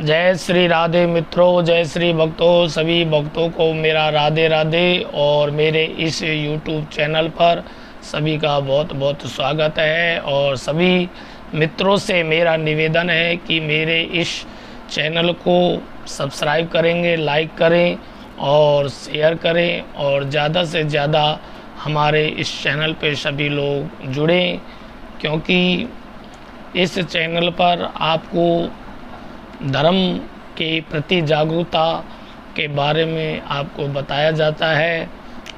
जय श्री राधे मित्रों, जय श्री भक्तों। सभी भक्तों को मेरा राधे राधे और मेरे इस YouTube चैनल पर सभी का बहुत बहुत स्वागत है। और सभी मित्रों से मेरा निवेदन है कि मेरे इस चैनल को सब्सक्राइब करेंगे, लाइक करें और शेयर करें और ज़्यादा से ज़्यादा हमारे इस चैनल पे सभी लोग जुड़ें, क्योंकि इस चैनल पर आपको धर्म के प्रति जागरूकता के बारे में आपको बताया जाता है।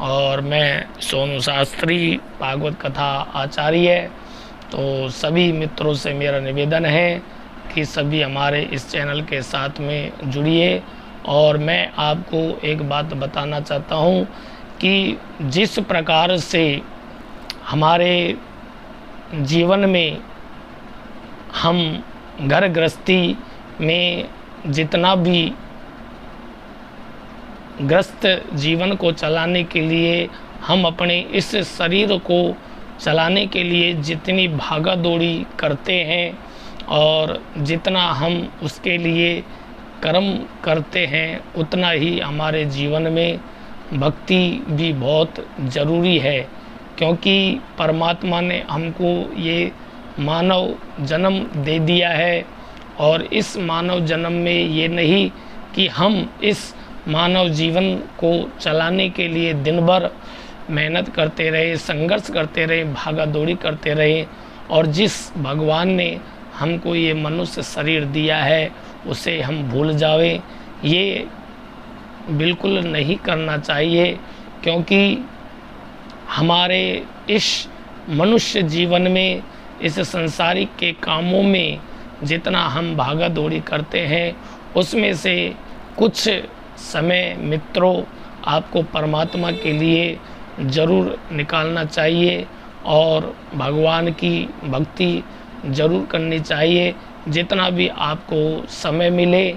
और मैं सोनू शास्त्री, भागवत कथा आचार्य। तो सभी मित्रों से मेरा निवेदन है कि सभी हमारे इस चैनल के साथ में जुड़िए। और मैं आपको एक बात बताना चाहता हूँ कि जिस प्रकार से हमारे जीवन में हम घर गृहस्थी में जितना भी ग्रस्त जीवन को चलाने के लिए, हम अपने इस शरीर को चलाने के लिए जितनी भागा दौड़ी करते हैं और जितना हम उसके लिए कर्म करते हैं, उतना ही हमारे जीवन में भक्ति भी बहुत ज़रूरी है। क्योंकि परमात्मा ने हमको ये मानव जन्म दे दिया है और इस मानव जन्म में ये नहीं कि हम इस मानव जीवन को चलाने के लिए दिन भर मेहनत करते रहे, संघर्ष करते रहे, भागा दौड़ी करते रहे और जिस भगवान ने हमको ये मनुष्य शरीर दिया है उसे हम भूल जावें। ये बिल्कुल नहीं करना चाहिए, क्योंकि हमारे इस मनुष्य जीवन में, इस संसारिक के कामों में जितना हम भागा दौड़ी करते हैं, उसमें से कुछ समय मित्रों आपको परमात्मा के लिए ज़रूर निकालना चाहिए और भगवान की भक्ति ज़रूर करनी चाहिए। जितना भी आपको समय मिले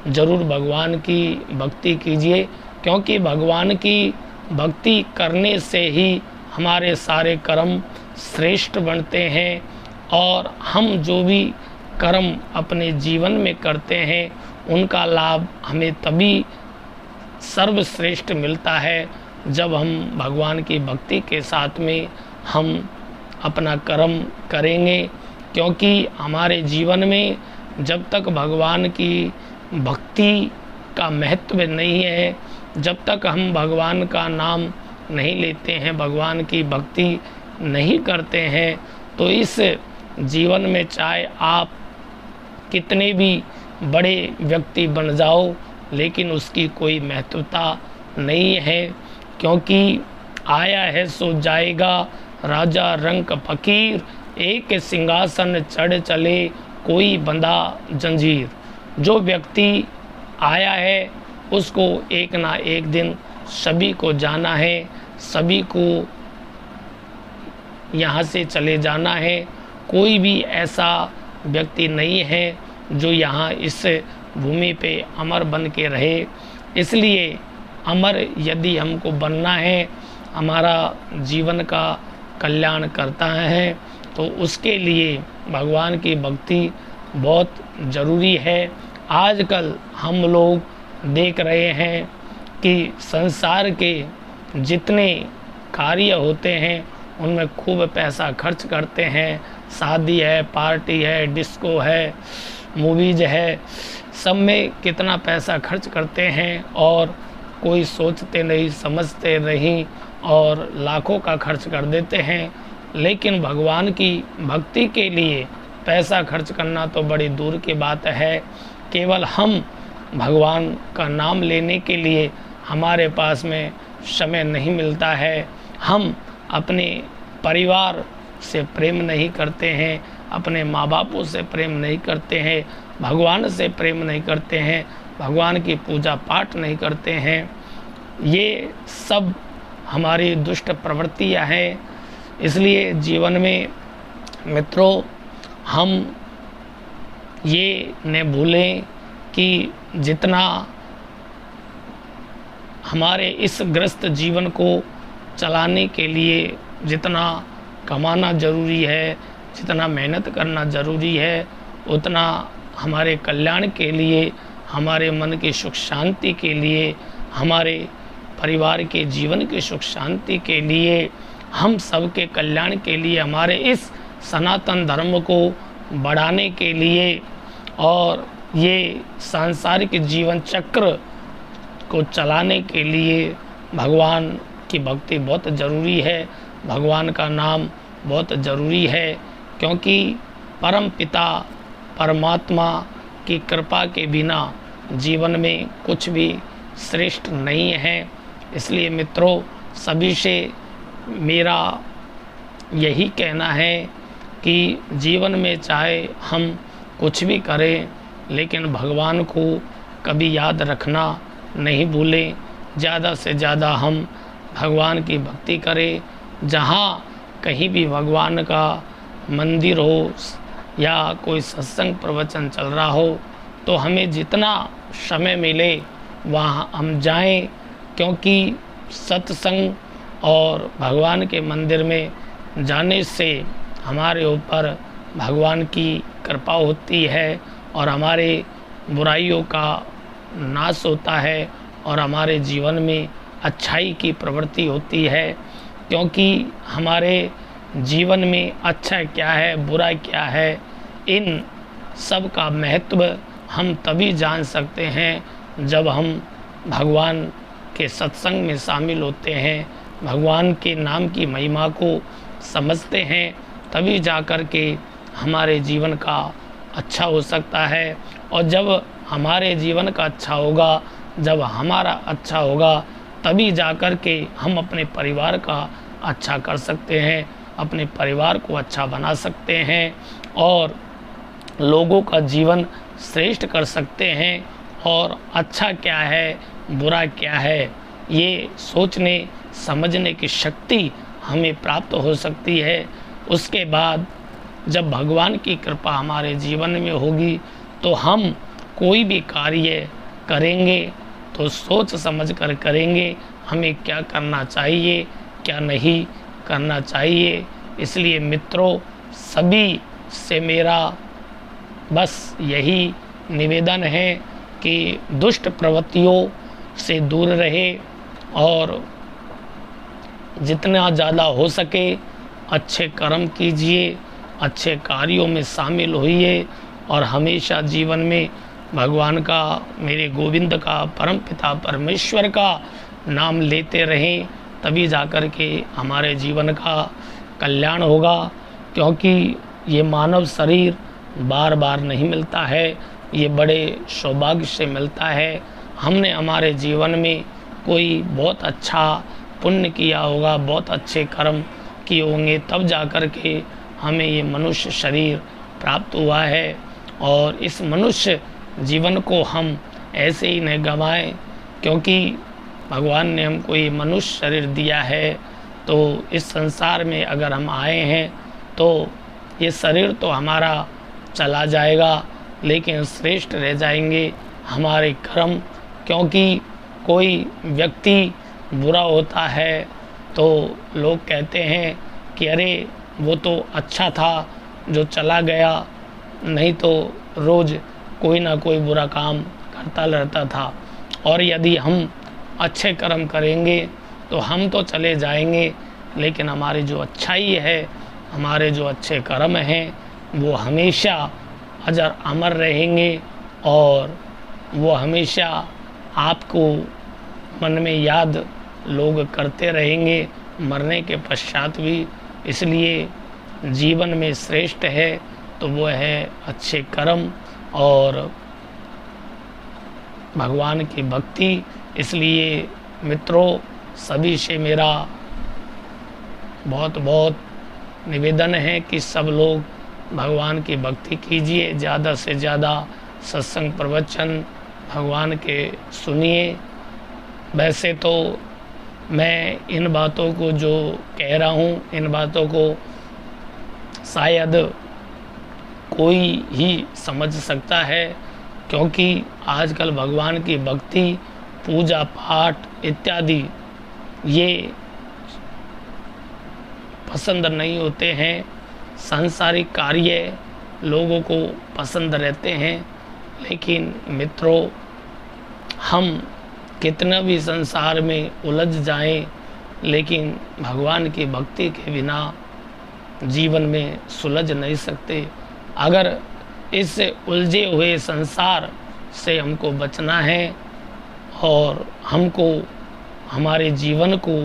ज़रूर भगवान की भक्ति कीजिए, क्योंकि भगवान की भक्ति करने से ही हमारे सारे कर्म श्रेष्ठ बनते हैं। और हम जो भी कर्म अपने जीवन में करते हैं उनका लाभ हमें तभी सर्वश्रेष्ठ मिलता है जब हम भगवान की भक्ति के साथ में हम अपना कर्म करेंगे। क्योंकि हमारे जीवन में जब तक भगवान की भक्ति का महत्व नहीं है, जब तक हम भगवान का नाम नहीं लेते हैं, भगवान की भक्ति नहीं करते हैं, तो इस जीवन में चाहे आप कितने भी बड़े व्यक्ति बन जाओ, लेकिन उसकी कोई महत्वता नहीं है। क्योंकि आया है सो जाएगा, राजा रंक फकीर, एक सिंहासन चढ़ चले कोई बंधा जंजीर। जो व्यक्ति आया है उसको एक ना एक दिन सभी को जाना है, सभी को यहाँ से चले जाना है। कोई भी ऐसा व्यक्ति नहीं है जो यहाँ इस भूमि पे अमर बन के रहे। इसलिए अमर यदि हमको बनना है, हमारा जीवन का कल्याण करता है, तो उसके लिए भगवान की भक्ति बहुत ज़रूरी है। आजकल हम लोग देख रहे हैं कि संसार के जितने कार्य होते हैं उनमें खूब पैसा खर्च करते हैं। शादी है, पार्टी है, डिस्को है, मूवीज है, सब में कितना पैसा खर्च करते हैं और कोई सोचते नहीं, समझते नहीं और लाखों का खर्च कर देते हैं। लेकिन भगवान की भक्ति के लिए पैसा खर्च करना तो बड़ी दूर की बात है। केवल हम भगवान का नाम लेने के लिए हमारे पास में समय नहीं मिलता है। हम अपने परिवार से प्रेम नहीं करते हैं, अपने माँ बापों से प्रेम नहीं करते हैं, भगवान से प्रेम नहीं करते हैं, भगवान की पूजा पाठ नहीं करते हैं। ये सब हमारी दुष्ट प्रवृत्तियाँ हैं। इसलिए जीवन में मित्रों हम ये न भूलें कि जितना हमारे इस ग्रस्त जीवन को चलाने के लिए जितना कमाना ज़रूरी है, जितना मेहनत करना ज़रूरी है, उतना हमारे कल्याण के लिए, हमारे मन की सुख शांति के लिए, हमारे परिवार के जीवन की सुख शांति के लिए, हम सबके कल्याण के लिए, हमारे इस सनातन धर्म को बढ़ाने के लिए और ये सांसारिक जीवन चक्र को चलाने के लिए भगवान की भक्ति बहुत ज़रूरी है। भगवान का नाम बहुत ज़रूरी है, क्योंकि परम पिता परमात्मा की कृपा के बिना जीवन में कुछ भी श्रेष्ठ नहीं है। इसलिए मित्रों, सभी से मेरा यही कहना है कि जीवन में चाहे हम कुछ भी करें, लेकिन भगवान को कभी याद रखना नहीं भूलें। ज़्यादा से ज़्यादा हम भगवान की भक्ति करें। जहाँ कहीं भी भगवान का मंदिर हो या कोई सत्संग प्रवचन चल रहा हो, तो हमें जितना समय मिले वहाँ हम जाएं, क्योंकि सत्संग और भगवान के मंदिर में जाने से हमारे ऊपर भगवान की कृपा होती है और हमारे बुराइयों का नाश होता है और हमारे जीवन में अच्छाई की प्रवृत्ति होती है। क्योंकि हमारे जीवन में अच्छा क्या है, बुरा क्या है, इन सब का महत्व हम तभी जान सकते हैं जब हम भगवान के सत्संग में शामिल होते हैं, भगवान के नाम की महिमा को समझते हैं, तभी जाकर के हमारे जीवन का अच्छा हो सकता है। और जब हमारे जीवन का अच्छा होगा, जब हमारा अच्छा होगा, तभी जाकर के हम अपने परिवार का अच्छा कर सकते हैं, अपने परिवार को अच्छा बना सकते हैं और लोगों का जीवन श्रेष्ठ कर सकते हैं। और अच्छा क्या है, बुरा क्या है, ये सोचने समझने की शक्ति हमें प्राप्त हो सकती है। उसके बाद जब भगवान की कृपा हमारे जीवन में होगी, तो हम कोई भी कार्य करेंगे तो सोच समझ कर करेंगे, हमें क्या करना चाहिए, क्या नहीं करना चाहिए। इसलिए मित्रों, सभी से मेरा बस यही निवेदन है कि दुष्ट प्रवृत्तियों से दूर रहे और जितना ज़्यादा हो सके अच्छे कर्म कीजिए, अच्छे कार्यों में शामिल होइए और हमेशा जीवन में भगवान का, मेरे गोविंद का, परम पिता परमेश्वर का नाम लेते रहें, तभी जाकर के हमारे जीवन का कल्याण होगा। क्योंकि ये मानव शरीर बार बार नहीं मिलता है, ये बड़े सौभाग्य से मिलता है। हमने हमारे जीवन में कोई बहुत अच्छा पुण्य किया होगा, बहुत अच्छे कर्म किए होंगे, तब जाकर के हमें ये मनुष्य शरीर प्राप्त हुआ है। और इस मनुष्य जीवन को हम ऐसे ही नहीं गंवाएं, क्योंकि भगवान ने हमको ये मनुष्य शरीर दिया है। तो इस संसार में अगर हम आए हैं तो ये शरीर तो हमारा चला जाएगा, लेकिन श्रेष्ठ रह जाएंगे हमारे कर्म। क्योंकि कोई व्यक्ति बुरा होता है तो लोग कहते हैं कि अरे वो तो अच्छा था जो चला गया, नहीं तो रोज़ कोई ना कोई बुरा काम करता रहता था। और यदि हम अच्छे कर्म करेंगे तो हम तो चले जाएंगे, लेकिन हमारी जो अच्छाई है, हमारे जो अच्छे कर्म हैं, वो हमेशा अजर अमर रहेंगे और वो हमेशा आपको मन में याद लोग करते रहेंगे मरने के पश्चात भी। इसलिए जीवन में श्रेष्ठ है तो वो है अच्छे कर्म और भगवान की भक्ति। इसलिए मित्रों, सभी से मेरा बहुत बहुत निवेदन है कि सब लोग भगवान की भक्ति कीजिए, ज़्यादा से ज़्यादा सत्संग प्रवचन भगवान के सुनिए। वैसे तो मैं इन बातों को जो कह रहा हूँ, इन बातों को शायद कोई ही समझ सकता है, क्योंकि आजकल भगवान की भक्ति, पूजा पाठ इत्यादि ये पसंद नहीं होते हैं। सांसारिक कार्य लोगों को पसंद रहते हैं। लेकिन मित्रों, हम कितना भी संसार में उलझ जाएं, लेकिन भगवान की भक्ति के बिना जीवन में सुलझ नहीं सकते। अगर इस उलझे हुए संसार से हमको बचना है और हमको हमारे जीवन को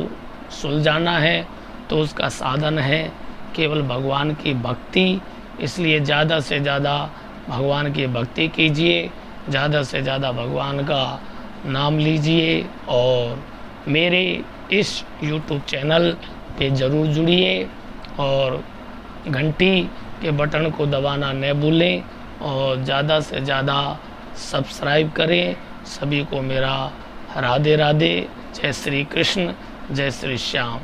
सुलझाना है, तो उसका साधन है केवल भगवान की भक्ति। इसलिए ज़्यादा से ज़्यादा भगवान की भक्ति कीजिए, ज़्यादा से ज़्यादा भगवान का नाम लीजिए और मेरे इस YouTube चैनल पे ज़रूर जुड़िए और घंटी के बटन को दबाना न भूलें और ज़्यादा से ज़्यादा सब्सक्राइब करें। सभी को मेरा राधे राधे, जय श्री कृष्ण, जय श्री श्याम।